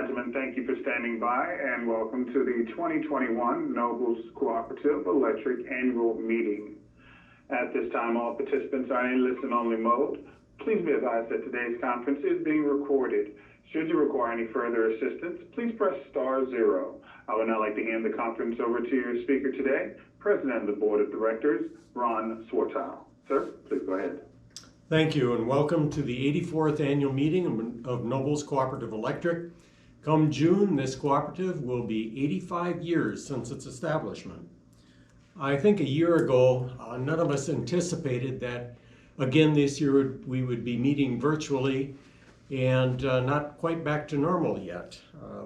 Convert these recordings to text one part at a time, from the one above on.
gentlemen, thank you for standing by and welcome to the 2021 Nobles Cooperative Electric Annual Meeting. At this time, all participants are in listen-only mode. Please be advised that today's conference is being recorded. Should you require any further assistance, please press *0. I would now like to hand the conference over to your speaker today, President of the Board of Directors, Ron Swartow. Sir, please go ahead. Thank you, and welcome to the 84th annual meeting of Nobles Cooperative Electric. Come June, this cooperative will be 85 years since its establishment. I think a year ago, none of us anticipated that again this year we would be meeting virtually and not quite back to normal yet.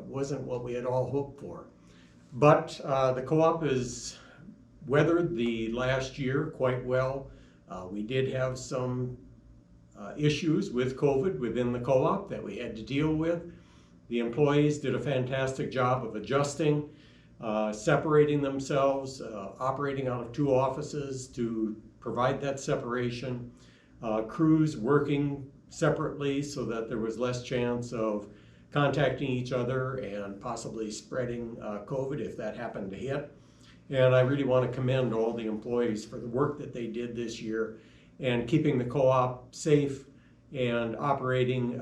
Wasn't what we had all hoped for. But the co-op has weathered the last year quite well. We did have some issues with COVID within the co-op that we had to deal with. The employees did a fantastic job of adjusting, separating themselves, operating out of 2 offices to provide that separation. Crews working separately so that there was less chance of contacting each other and possibly spreading COVID if that happened to hit. And I really want to commend all the employees for the work that they did this year and keeping the co-op safe and operating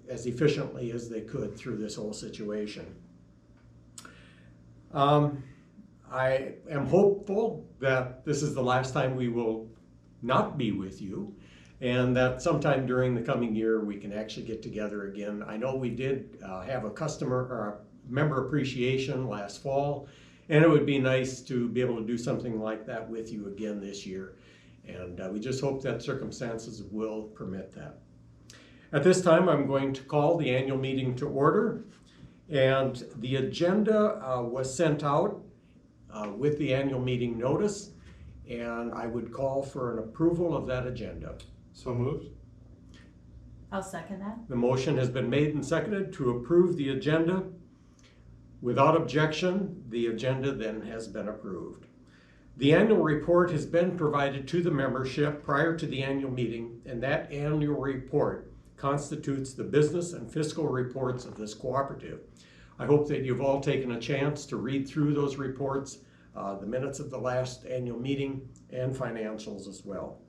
as efficiently as they could through this whole situation. I am hopeful that this is the last time we will not be with you and that sometime during the coming year we can actually get together again. I know we did have a customer or a member appreciation last fall, and it would be nice to be able to do something like that with you again this year. And we just hope that circumstances will permit that. At this time, I'm going to call the annual meeting to order. And the agenda was sent out with the annual meeting notice. And I would call for an approval of that agenda. So moved. I'll second that. The motion has been made and seconded to approve the agenda. Without objection, the agenda then has been approved. The annual report has been provided to the membership prior to the annual meeting, and that annual report constitutes the business and fiscal reports of this cooperative. I hope that you've all taken a chance to read through those reports, the minutes of the last annual meeting, and financials as well.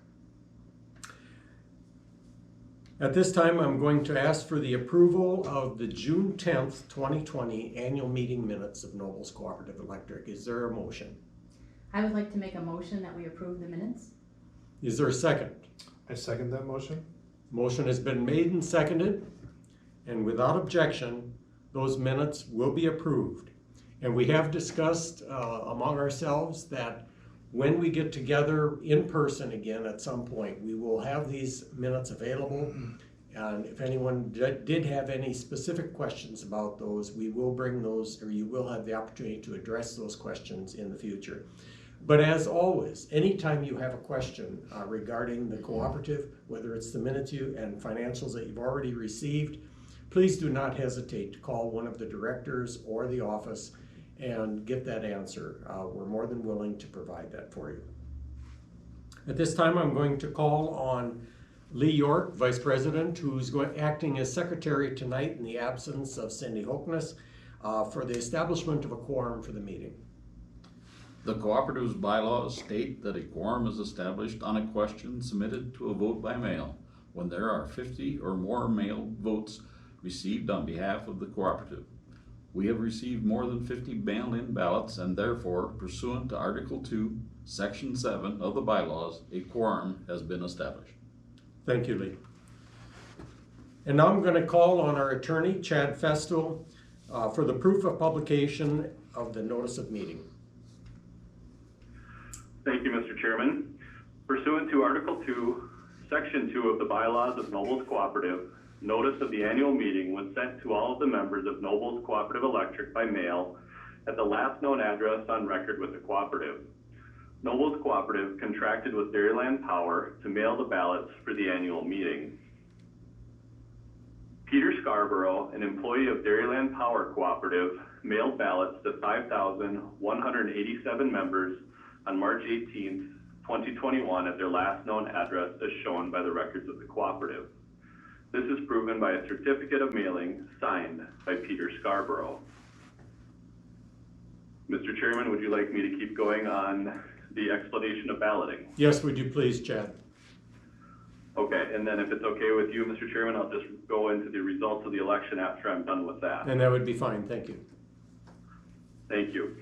At this time, I'm going to ask for the approval of the June 10th, 2020 annual meeting minutes of Nobles Cooperative Electric. Is there a motion? I would like to make a motion that we approve the minutes. Is there a second? I second that motion. Motion has been made and seconded, and without objection, those minutes will be approved. And we have discussed among ourselves that when we get together in person again at some point, we will have these minutes available. And if anyone did have any specific questions about those, we will bring those, or you will have the opportunity to address those questions in the future. But as always, anytime you have a question regarding the cooperative, whether it's the minutes and financials that you've already received, please do not hesitate to call one of the directors or the office and get that answer. We're more than willing to provide that for you. At this time, I'm going to call on Lee York, Vice President, who's acting as Secretary tonight in the absence of Cindy Hoekness, for the establishment of a quorum for the meeting. The cooperative's bylaws state that a quorum is established on a question submitted to a vote by mail when there are 50 or more mail votes received on behalf of the cooperative. We have received more than 50 mail-in ballots, and therefore, pursuant to Article 2, Section 7 of the bylaws, a quorum has been established. Thank you, Lee. And now I'm going to call on our attorney, Chad Festool, for the proof of publication of the notice of meeting. Thank you, Mr. Chairman. Pursuant to Article 2, Section 2 of the bylaws of Nobles Cooperative, notice of the annual meeting was sent to all of the members of Nobles Cooperative Electric by mail at the last known address on record with the cooperative. Nobles Cooperative contracted with Dairyland Power to mail the ballots for the annual meeting. Peter Scarborough, an employee of Dairyland Power Cooperative, mailed ballots to 5,187 members on March 18th, 2021 at their last known address as shown by the records of the cooperative. This is proven by a certificate of mailing signed by Peter Scarborough. Mr. Chairman, would you like me to keep going on the explanation of balloting? Yes, would you please, Chad? Okay, and then if it's okay with you, Mr. Chairman, I'll just go into the results of the election after I'm done with that. And that would be fine, thank you. Thank you.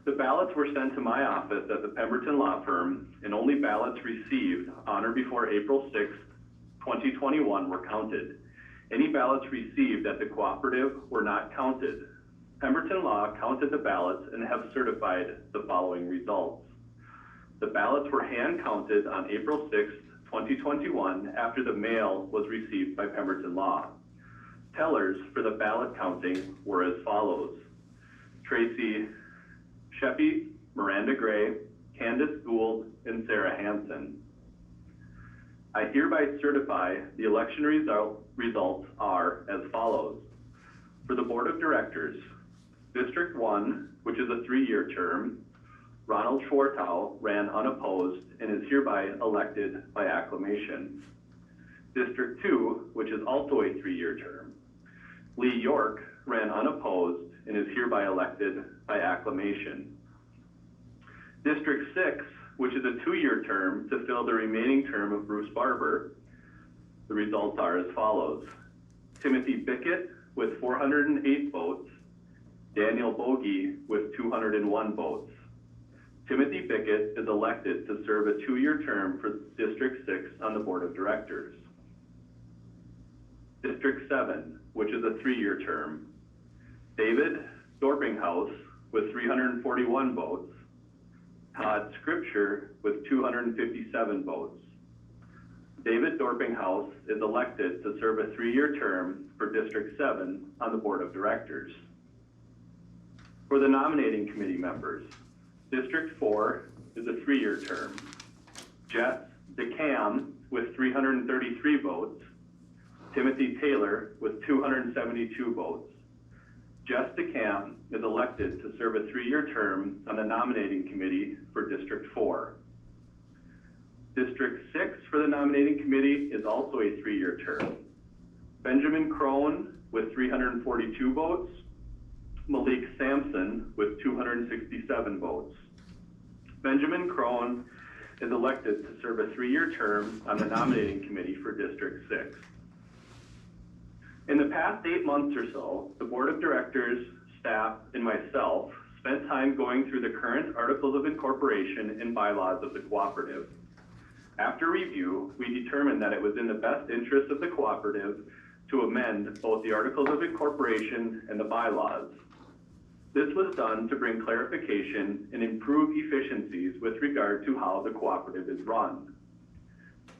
The ballots were sent to my office at the Pemberton Law Firm, and only ballots received on or before April 6th, 2021 were counted. Any ballots received at the cooperative were not counted. Pemberton Law counted the ballots and have certified the following results. The ballots were hand counted on April 6th, 2021 after the mail was received by Pemberton Law. Tellers for the ballot counting were as follows: Tracy Sheppy, Miranda Gray, Candace Gould, and Sarah Hansen. I hereby certify the election results are as follows. For the Board of Directors, District 1, which is a 3-year term, Ronald Schwartow ran unopposed and is hereby elected by acclamation. District 2, which is also a 3-year term, Lee York ran unopposed and is hereby elected by acclamation. District 6, which is a 2-year term to fill the remaining term of Bruce Barber, the results are as follows. Timothy Bickett with 408 votes, Daniel Bogie with 201 votes. Timothy Bickett is elected to serve a 2-year term for District 6 on the Board of Directors. District 7, which is a 3-year term, David Dorpinghouse with 341 votes, Todd Scripture with 257 votes. David Dorpinghouse is elected to serve a 3-year term for District 7 on the Board of Directors. For the nominating committee members, District 4 is a 3-year term. Jess DeCam with 333 votes, Timothy Taylor with 272 votes. Jess DeCam is elected to serve a 3-year term on the nominating committee for District 4. District 6 for the nominating committee is also a 3-year term. Benjamin Crone with 342 votes, Malik Sampson with 267 votes. Benjamin Crone is elected to serve a 3-year term on the nominating committee for District 6. In the past 8 months or so, the Board of Directors, staff, and myself spent time going through the current Articles of Incorporation and bylaws of the cooperative. After review, we determined that it was in the best interest of the cooperative to amend both the Articles of Incorporation and the bylaws. This was done to bring clarification and improve efficiencies with regard to how the cooperative is run.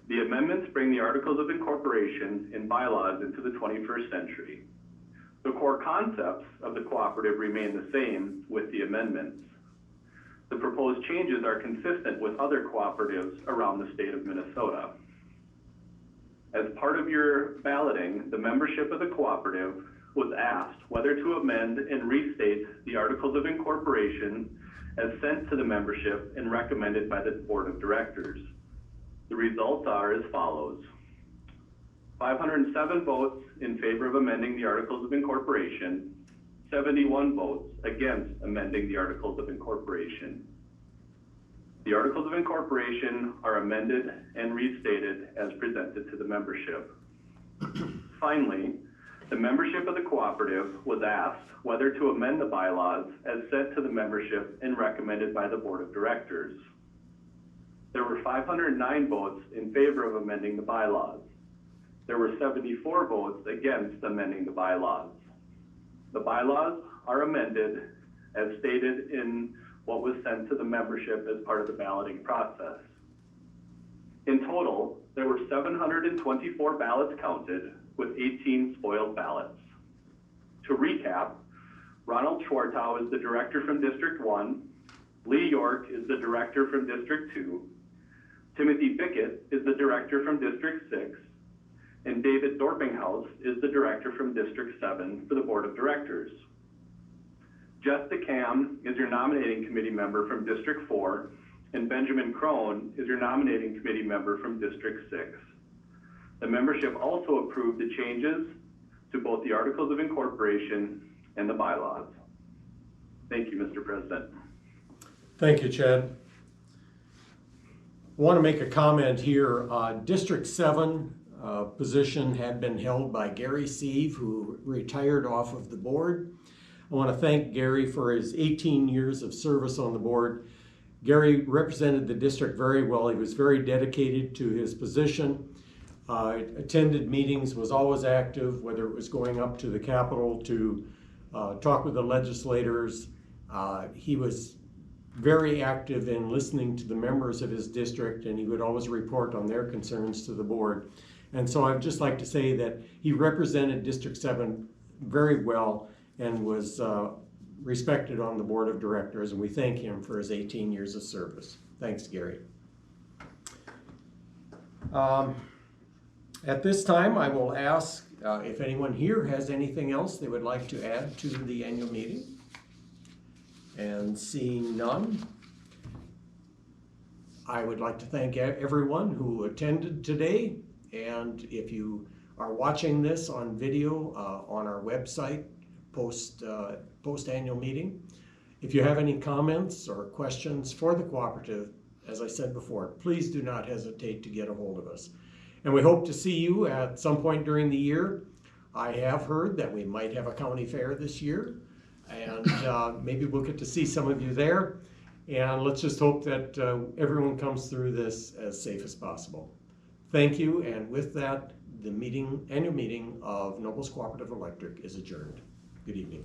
The amendments bring the Articles of Incorporation and bylaws into the 21st century. The core concepts of the cooperative remain the same with the amendments. The proposed changes are consistent with other cooperatives around the state of Minnesota. As part of your balloting, the membership of the cooperative was asked whether to amend and restate the Articles of Incorporation as sent to the membership and recommended by the Board of Directors. The results are as follows. 507 votes in favor of amending the Articles of Incorporation, 71 votes against amending the Articles of Incorporation. The Articles of Incorporation are amended and restated as presented to the membership. Finally, the membership of the cooperative was asked whether to amend the bylaws as sent to the membership and recommended by the Board of Directors. There were 509 votes in favor of amending the bylaws. There were 74 votes against amending the bylaws. The bylaws are amended as stated in what was sent to the membership as part of the balloting process. In total, there were 724 ballots counted with 18 spoiled ballots. To recap, Ronald Schwartow is the director from District 1, Lee York is the director from District 2, Timothy Bickett is the director from District 6, and David Dorpinghouse is the director from District 7 for the Board of Directors. Jess DeCam is your nominating committee member from District 4, and Benjamin Crone is your nominating committee member from District 6. The membership also approved the changes to both the articles of incorporation and the bylaws. Thank you, Mr. President. Thank you, Chad. I want to make a comment here. District 7 position had been held by Gary Sieve, who retired off of the board. I want to thank Gary for his 18 years of service on the board. Gary represented the district very well. He was very dedicated to his position. Attended meetings, was always active, whether it was going up to the Capitol to talk with the legislators. He was very active in listening to the members of his district, and he would always report on their concerns to the board. And so I'd just like to say that he represented District 7 very well and was respected on the board of directors, and we thank him for his 18 years of service. Thanks, Gary. At this time, I will ask if anyone here has anything else they would like to add to the annual meeting. And seeing none, I would like to thank everyone who attended today. And if you are watching this on video on our website post annual meeting, if you have any comments or questions for the cooperative, as I said before, please do not hesitate to get a hold of us. And we hope to see you at some point during the year. I have heard that we might have a county fair this year, and maybe we'll get to see some of you there. And let's just hope that everyone comes through this as safe as possible. Thank you, and with that, the annual meeting of Nobles Cooperative Electric is adjourned. Good evening.